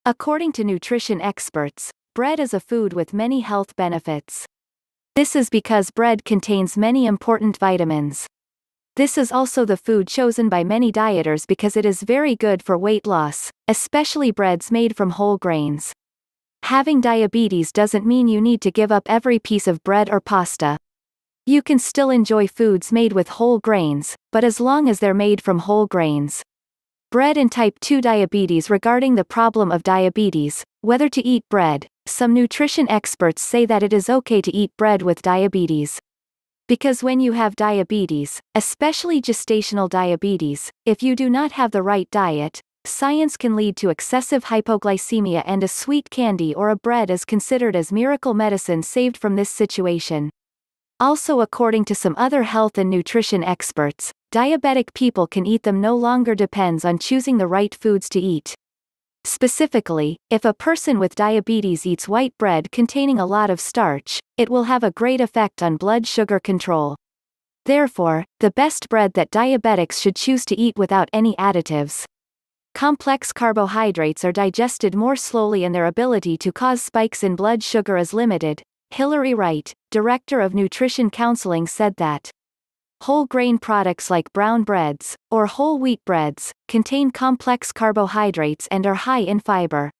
According to nutrition experts, bread is a food with many health benefits. This is because bread contains many important vitamins. This is also the food chosen by many dieters because it is very good for weight loss, especially breads made from whole grains. Having diabetes doesn't mean you need to give up every piece of bread or pasta. You can still enjoy foods made with whole grains, but as long as they're made from whole grains. Bread and type 2 diabetes. Regarding the problem of diabetes, whether to eat bread, some nutrition experts say that it is okay to eat bread with diabetes. Because when you have diabetes, especially gestational diabetes, if you do not have the right diet, science can lead to excessive hypoglycemia, and a sweet candy or a bread is considered as miracle medicine saved from this situation. Also, according to some other health and nutrition experts, diabetic people can eat them no longer depends on choosing the right foods to eat. Specifically, if a person with diabetes eats white bread containing a lot of starch, it will have a great effect on blood sugar control. Therefore, the best bread that diabetics should choose to eat without any additives. Complex carbohydrates are digested more slowly and their ability to cause spikes in blood sugar is limited. Hilary Wright, director of nutrition counseling, said that whole grain products like brown breads, or whole wheat breads, contain complex carbohydrates and are high in fiber.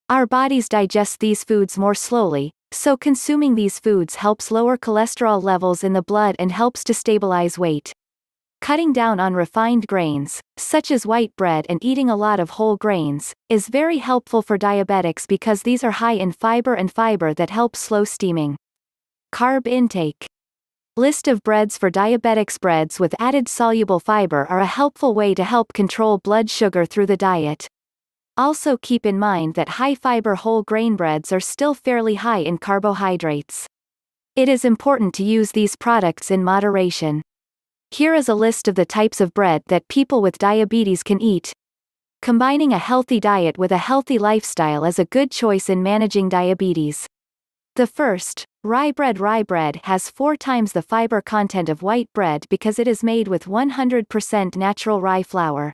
Our bodies digest these foods more slowly, so consuming these foods helps lower cholesterol levels in the blood and helps to stabilize weight. Cutting down on refined grains, such as white bread, and eating a lot of whole grains, is very helpful for diabetics because these are high in fiber and fiber that helps slow steaming. Carb intake. List of breads for diabetics. Breads with added soluble fiber are a helpful way to help control blood sugar through the diet. Also keep in mind that high-fiber whole grain breads are still fairly high in carbohydrates. It is important to use these products in moderation. Here is a list of the types of bread that people with diabetes can eat. Combining a healthy diet with a healthy lifestyle is a good choice in managing diabetes. The first, rye bread. Rye bread has 4 times the fiber content of white bread because it is made with 100% natural rye flour.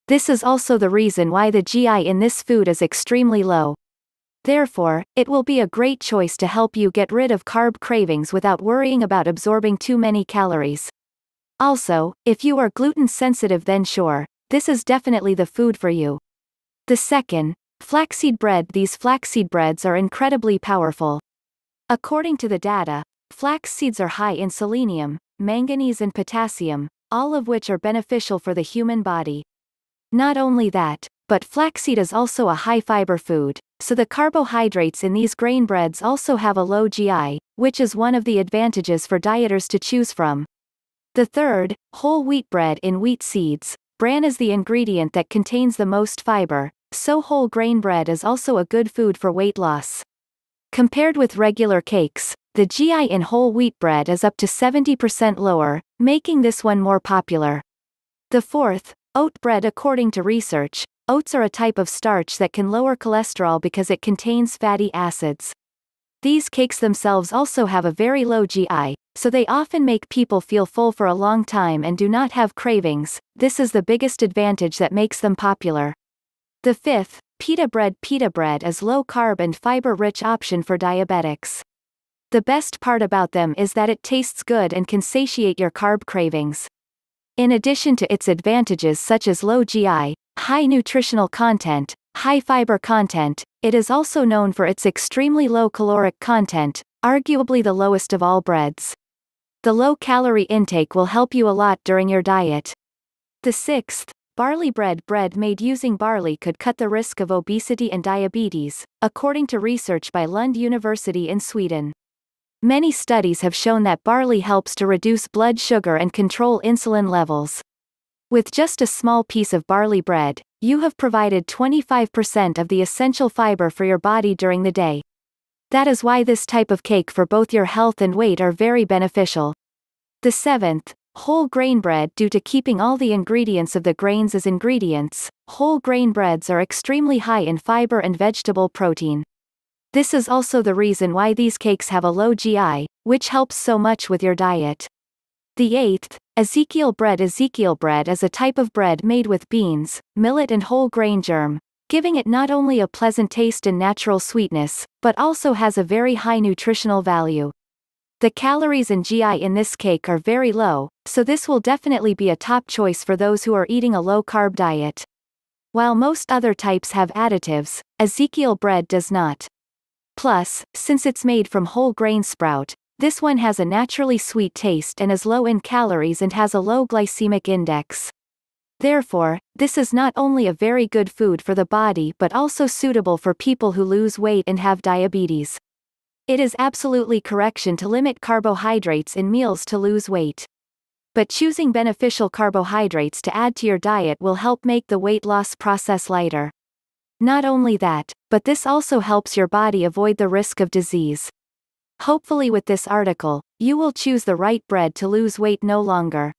This is also the reason why the GI in this food is extremely low. Therefore, it will be a great choice to help you get rid of carb cravings without worrying about absorbing too many calories. Also, if you are gluten sensitive, then sure, this is definitely the food for you. The second, flaxseed bread. These flaxseed breads are incredibly powerful. According to the data, flax seeds are high in selenium, manganese and potassium, all of which are beneficial for the human body. Not only that, but flaxseed is also a high-fiber food, so the carbohydrates in these grain breads also have a low GI, which is one of the advantages for dieters to choose from. The third, whole wheat bread. In wheat seeds, bran is the ingredient that contains the most fiber, so whole grain bread is also a good food for weight loss. Compared with regular cakes, the GI in whole wheat bread is up to 70% lower, making this one more popular. The fourth, oat bread. According to research, oats are a type of starch that can lower cholesterol because it contains fatty acids. These cakes themselves also have a very low GI, so they often make people feel full for a long time and do not have cravings. This is the biggest advantage that makes them popular. The fifth, pita bread. Pita bread is low-carb and fiber-rich option for diabetics. The best part about them is that it tastes good and can satiate your carb cravings. In addition to its advantages such as low GI, high nutritional content, high fiber content, it is also known for its extremely low caloric content, arguably the lowest of all breads. The low calorie intake will help you a lot during your diet. The sixth, barley bread. Bread made using barley could cut the risk of obesity and diabetes, according to research by Lund University in Sweden. Many studies have shown that barley helps to reduce blood sugar and control insulin levels. With just a small piece of barley bread, you have provided 25% of the essential fiber for your body during the day. That is why this type of cake for both your health and weight are very beneficial. The seventh, whole grain bread. Due to keeping all the ingredients of the grains as ingredients, whole grain breads are extremely high in fiber and vegetable protein. This is also the reason why these cakes have a low GI, which helps so much with your diet. The eighth, Ezekiel bread. Ezekiel bread is a type of bread made with beans, millet and whole grain germ, giving it not only a pleasant taste and natural sweetness, but also has a very high nutritional value. The calories and GI in this cake are very low, so this will definitely be a top choice for those who are eating a low-carb diet. While most other types have additives, Ezekiel bread does not. Plus, since it's made from whole grain sprout, this one has a naturally sweet taste and is low in calories and has a low glycemic index. Therefore, this is not only a very good food for the body but also suitable for people who lose weight and have diabetes. It is absolutely correction to limit carbohydrates in meals to lose weight. But choosing beneficial carbohydrates to add to your diet will help make the weight loss process lighter. Not only that, but this also helps your body avoid the risk of disease. Hopefully with this article, you will choose the right bread to lose weight no longer.